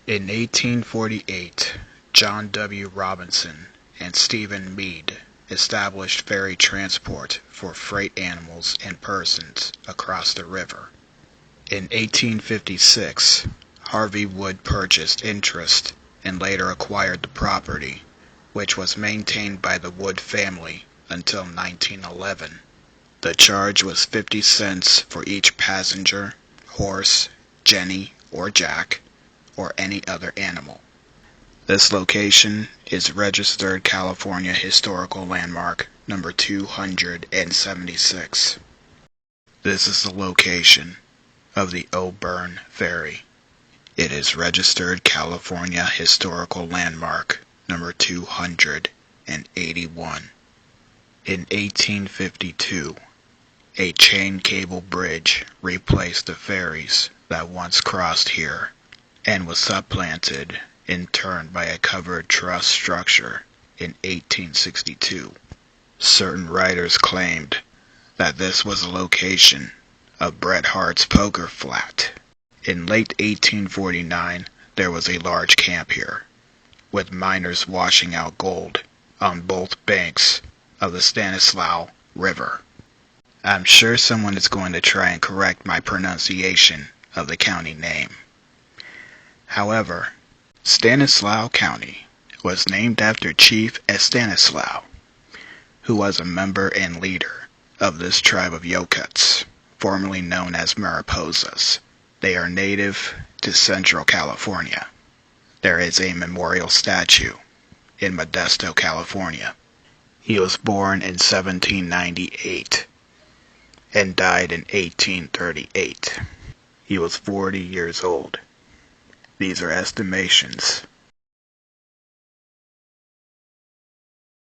In 1848, John W. Robinson and Stephen Meade established ferry transport for freight animals and persons across the river. In 1856, Harvey Wood purchased interest and later acquired the property, which was maintained by the Wood family until 1911. The charge was 50 cents for each passenger, horse, jenny, or jack, or any other animal. This location is registered California Historical Landmark number 276. This is the location of the Auburn Ferry. It is registered California Historical Landmark number 281. In 1852, a chain cable bridge replaced the ferries that once crossed here and was supplanted in turn by a covered truss structure in 1862. Certain writers claimed that this was the location of Bret Hart's poker flat. In late 1849, there was a large camp here, with miners washing out gold on both banks of the Stanislaus River. I'm sure someone is going to try and correct my pronunciation of the county name. However, Stanislaus County was named after Chief Stanislaus, who was a member and leader of this tribe of Yokuts, formerly known as Mariposas. They are native to Central California. There is a memorial statue in Modesto, California. He was born in 1798 and died in 1838. He was 40 years old. These are estimations